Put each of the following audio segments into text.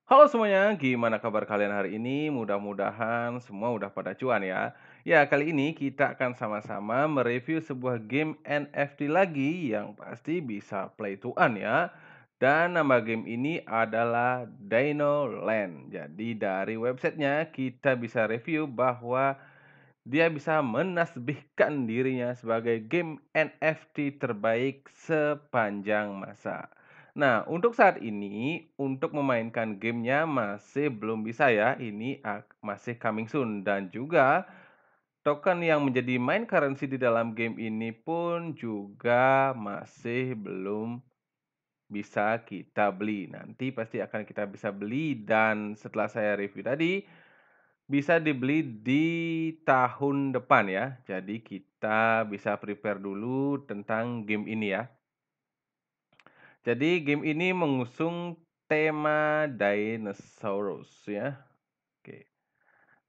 Halo semuanya, gimana kabar kalian hari ini? Mudah-mudahan semua udah pada cuan ya. Ya, kali ini kita akan sama-sama mereview sebuah game NFT lagi yang pasti bisa play to earn ya. Dan nama game ini adalah Dino Land. Jadi dari websitenya kita bisa review bahwa dia bisa menasbihkan dirinya sebagai game NFT terbaik sepanjang masa. Nah, untuk saat ini, untuk memainkan gamenya masih belum bisa ya. Ini masih coming soon. Dan juga token yang menjadi main currency di dalam game ini pun juga masih belum bisa kita beli. Nanti pasti akan kita bisa beli dan setelah saya review tadi, bisa dibeli di tahun depan ya. Jadi kita bisa prepare dulu tentang game ini ya. Jadi game ini mengusung tema dinosaurus ya. Oke.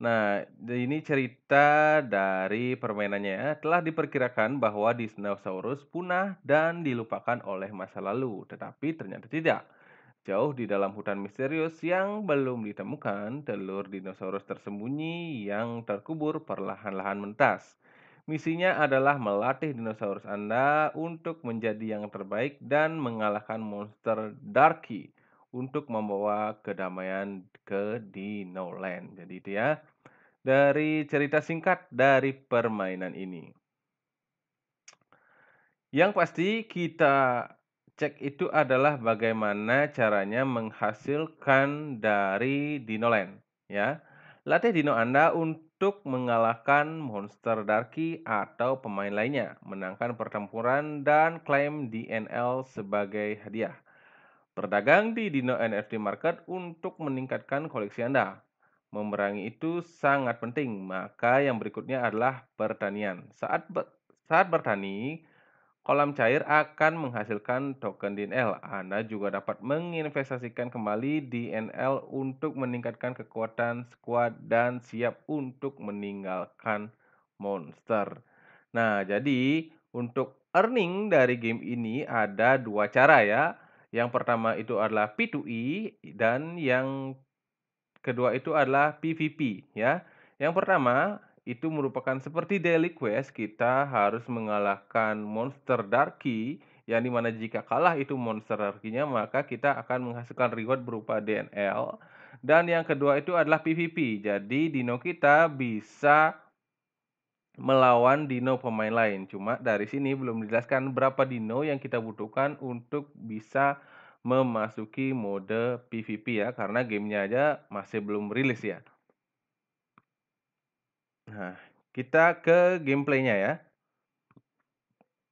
Nah, ini cerita dari permainannya ya. Telah diperkirakan bahwa dinosaurus punah dan dilupakan oleh masa lalu, tetapi ternyata tidak. Jauh di dalam hutan misterius yang belum ditemukan, telur dinosaurus tersembunyi yang terkubur perlahan-lahan mentas. Misinya adalah melatih dinosaurus Anda untuk menjadi yang terbaik dan mengalahkan monster Darky untuk membawa kedamaian ke Dinoland. Jadi itu ya, dari cerita singkat dari permainan ini. Yang pasti kita cek itu adalah bagaimana caranya menghasilkan dari Dinoland, ya. Latih Dino Anda untuk mengalahkan monster Darky atau pemain lainnya, menangkan pertempuran dan klaim DNL sebagai hadiah. Berdagang di Dino NFT Market untuk meningkatkan koleksi Anda. Memerangi itu sangat penting, maka yang berikutnya adalah pertanian. Saat bertani, kolam cair akan menghasilkan token DNL. Anda juga dapat menginvestasikan kembali DNL untuk meningkatkan kekuatan squad dan siap untuk meninggalkan monster. Nah, jadi untuk earning dari game ini ada dua cara ya. Yang pertama itu adalah P2E dan yang kedua itu adalah PVP ya. Yang pertama itu merupakan seperti daily quest, kita harus mengalahkan monster Darky yang dimana jika kalah itu monster Darky-nya maka kita akan menghasilkan reward berupa DNL. Dan yang kedua itu adalah PVP. Jadi dino kita bisa melawan dino pemain lain. Cuma dari sini belum dijelaskan berapa dino yang kita butuhkan untuk bisa memasuki mode PVP ya, karena gamenya aja masih belum rilis ya. Nah, kita ke gameplaynya ya.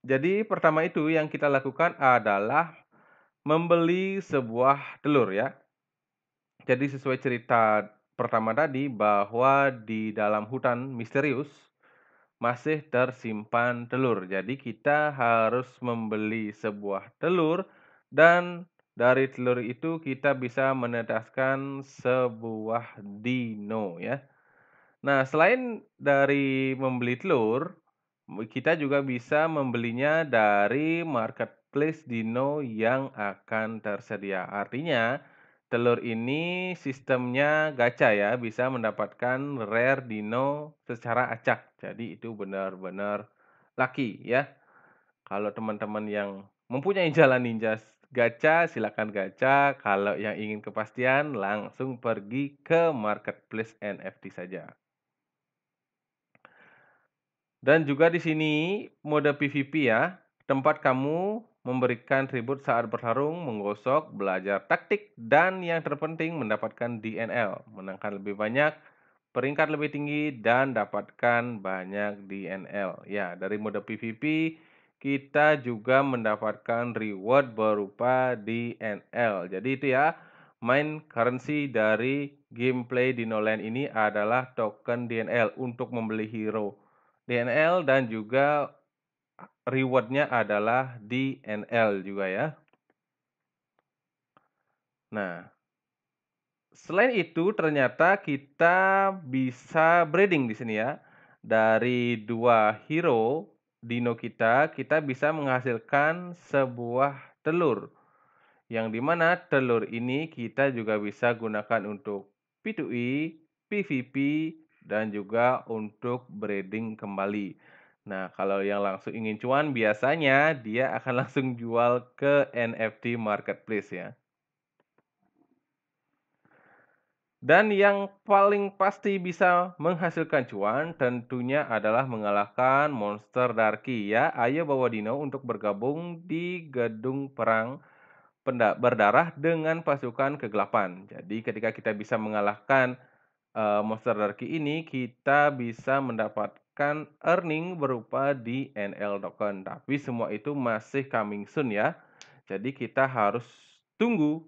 Jadi pertama itu yang kita lakukan adalah membeli sebuah telur ya. Jadi sesuai cerita pertama tadi bahwa di dalam hutan misterius masih tersimpan telur. Jadi kita harus membeli sebuah telur dan dari telur itu kita bisa menetaskan sebuah dino ya. Nah, selain dari membeli telur, kita juga bisa membelinya dari marketplace dino yang akan tersedia. Artinya, telur ini sistemnya gacha ya, bisa mendapatkan rare dino secara acak. Jadi itu benar-benar lucky ya. Kalau teman-teman yang mempunyai jalan ninja gacha, silakan gacha. Kalau yang ingin kepastian, langsung pergi ke marketplace NFT saja. Dan juga di sini mode PVP ya, tempat kamu memberikan tribut saat bertarung, menggosok, belajar taktik, dan yang terpenting mendapatkan DNL, menangkan lebih banyak, peringkat lebih tinggi, dan dapatkan banyak DNL. Ya, dari mode PVP kita juga mendapatkan reward berupa DNL. Jadi itu ya, main currency dari gameplay di Noland ini adalah token DNL untuk membeli hero. DNL dan juga reward-nya adalah DNL juga ya. Nah, selain itu ternyata kita bisa breeding di sini ya. Dari dua hero dino kita bisa menghasilkan sebuah telur. Yang di mana telur ini kita juga bisa gunakan untuk P2E, PVP, dan juga untuk breeding kembali. Nah, kalau yang langsung ingin cuan biasanya dia akan langsung jual ke NFT marketplace ya. Dan yang paling pasti bisa menghasilkan cuan tentunya adalah mengalahkan monster Darky ya. Ayo bawa Dino untuk bergabung di gedung perang berdarah dengan pasukan kegelapan. Jadi ketika kita bisa mengalahkan monster Darky ini, kita bisa mendapatkan earning berupa di NL token. Tapi semua itu masih coming soon ya. Jadi kita harus tunggu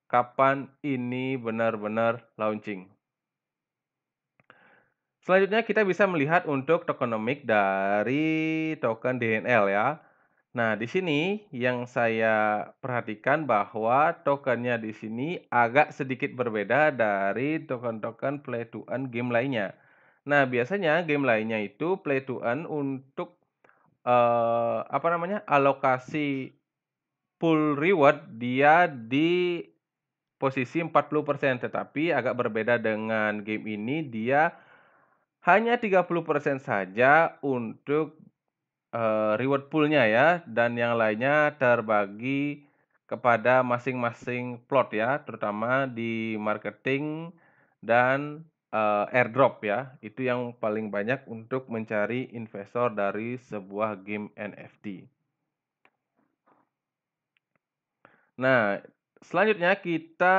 kapan ini benar-benar launching. Selanjutnya kita bisa melihat untuk tokenomic dari token DNL ya. Nah, di sini yang saya perhatikan bahwa tokennya di sini agak sedikit berbeda dari token-token play to earn game lainnya. Nah, biasanya game lainnya itu play to earn untuk alokasi full reward dia di posisi 40%, tetapi agak berbeda dengan game ini dia hanya 30% saja untuk reward pool-nya ya, dan yang lainnya terbagi kepada masing-masing plot ya, terutama di marketing dan, airdrop ya. Itu yang paling banyak untuk mencari investor dari sebuah game NFT. Nah, selanjutnya kita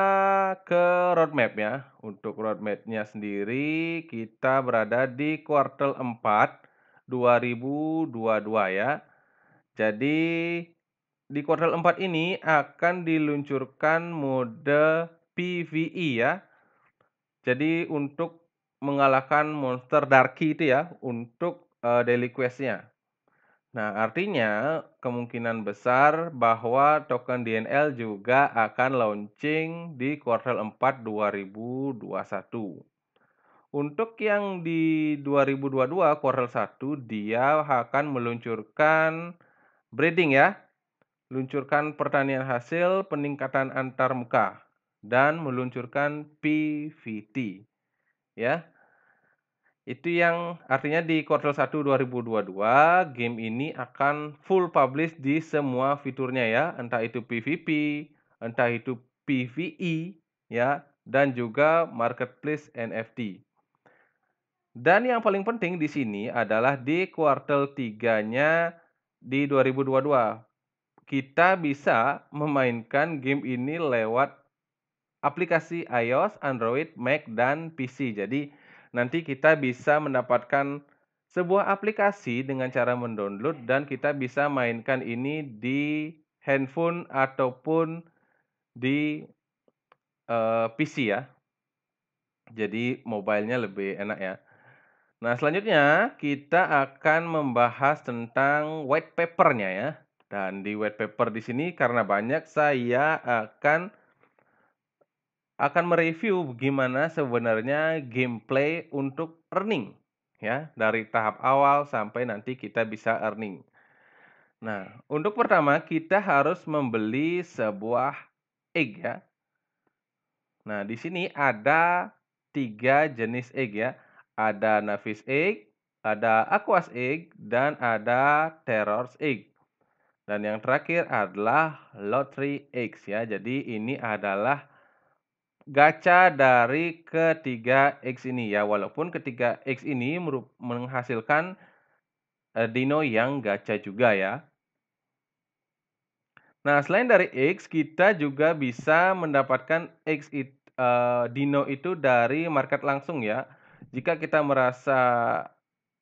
ke roadmap ya. Untuk roadmap-nya sendiri kita berada di kuartal 4 2022 ya. Jadi di kuartal 4 ini akan diluncurkan mode PvE ya. Jadi untuk mengalahkan monster Darky itu ya untuk, daily quest-nya. Nah, artinya kemungkinan besar bahwa token DNL juga akan launching di kuartal 4 2021. Untuk yang di 2022 kuartal 1 dia akan meluncurkan breeding ya, luncurkan pertanian hasil, peningkatan antarmuka, dan meluncurkan PVT ya. Itu yang artinya di kuartal 1 2022 game ini akan full publish di semua fiturnya ya, entah itu PVP, entah itu PVE ya, dan juga marketplace NFT. Dan yang paling penting di sini adalah di kuartal 3-nya di 2022. Kita bisa memainkan game ini lewat aplikasi iOS, Android, Mac, dan PC. Jadi nanti kita bisa mendapatkan sebuah aplikasi dengan cara mendownload dan kita bisa mainkan ini di handphone ataupun di, PC ya. Jadi mobile-nya lebih enak ya. Nah, selanjutnya kita akan membahas tentang white paper-nya ya. Dan di white paper di sini karena banyak saya akan mereview gimana sebenarnya gameplay untuk earning ya, dari tahap awal sampai nanti kita bisa earning. Nah, untuk pertama kita harus membeli sebuah egg ya. Nah, di sini ada 3 jenis egg ya. Ada Navis egg, ada Aquas egg, dan ada Terrors egg. Dan yang terakhir adalah Lottery eggs ya. Jadi ini adalah gacha dari ketiga X ini ya, walaupun ketiga X ini menghasilkan, dino yang gacha juga ya. Nah, selain dari X, kita juga bisa mendapatkan dino itu dari market langsung ya. Jika kita merasa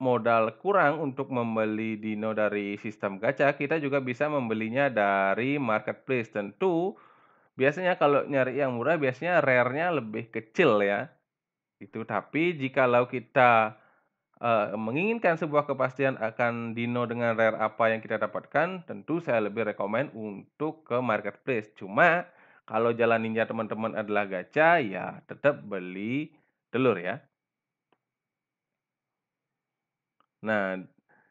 modal kurang untuk membeli dino dari sistem gacha, kita juga bisa membelinya dari marketplace. Tentu biasanya kalau nyari yang murah biasanya rare-nya lebih kecil ya. Itu, tapi jikalau kita, menginginkan sebuah kepastian akan dino dengan rare apa yang kita dapatkan, tentu saya lebih rekomen untuk ke marketplace. Cuma kalau jalan ninja teman-teman adalah gacha, ya tetap beli telur ya. Nah,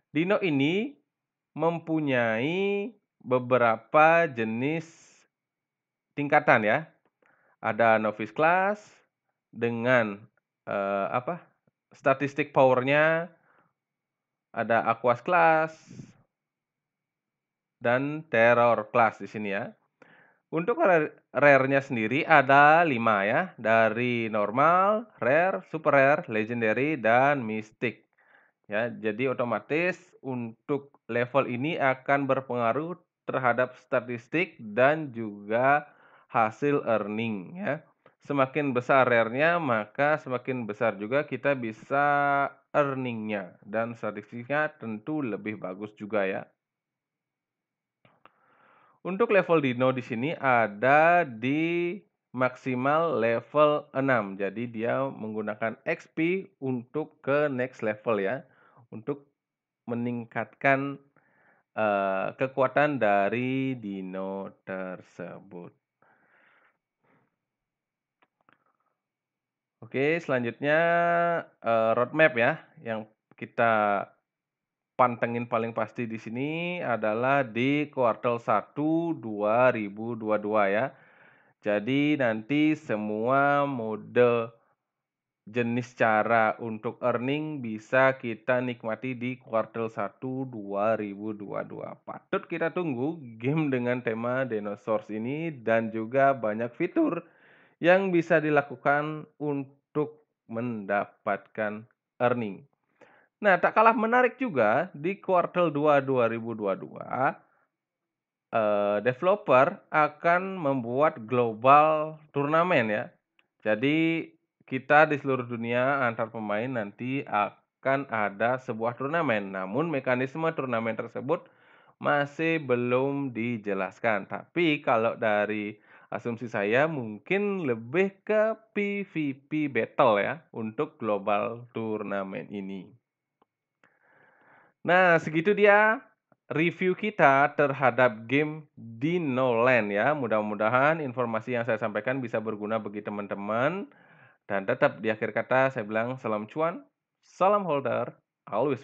dino ini mempunyai beberapa jenis tingkatan ya. Ada novice class dengan, statistik power-nya, ada aquas class, dan terror class di sini ya. Untuk rare-nya sendiri ada 5 ya, dari normal, rare, super rare, legendary, dan mystic. Ya, jadi otomatis untuk level ini akan berpengaruh terhadap statistik dan juga hasil earning ya. Semakin besar rare-nya, maka semakin besar juga kita bisa earning-nya dan statistiknya tentu lebih bagus juga ya. Untuk level dino di sini ada di maksimal level 6. Jadi dia menggunakan XP untuk ke next level ya, untuk meningkatkan, kekuatan dari dino tersebut. Oke, selanjutnya, roadmap ya, yang kita pantengin paling pasti di sini adalah di kuartal 1 2022 ya. Jadi nanti semua mode jenis cara untuk earning bisa kita nikmati di kuartal 1 2022. Patut kita tunggu game dengan tema dinosaurus ini dan juga banyak fitur yang bisa dilakukan untuk mendapatkan earning. Nah, tak kalah menarik juga di kuartal 2 2022, developer akan membuat global turnamen ya. Jadi kita di seluruh dunia antar pemain nanti akan ada sebuah turnamen. Namun mekanisme turnamen tersebut masih belum dijelaskan. Tapi kalau dari asumsi saya mungkin lebih ke PVP battle ya untuk global turnamen ini. Nah, segitu dia review kita terhadap game Dinoland ya. Mudah-mudahan informasi yang saya sampaikan bisa berguna bagi teman-teman. Dan tetap di akhir kata saya bilang salam cuan, salam holder, always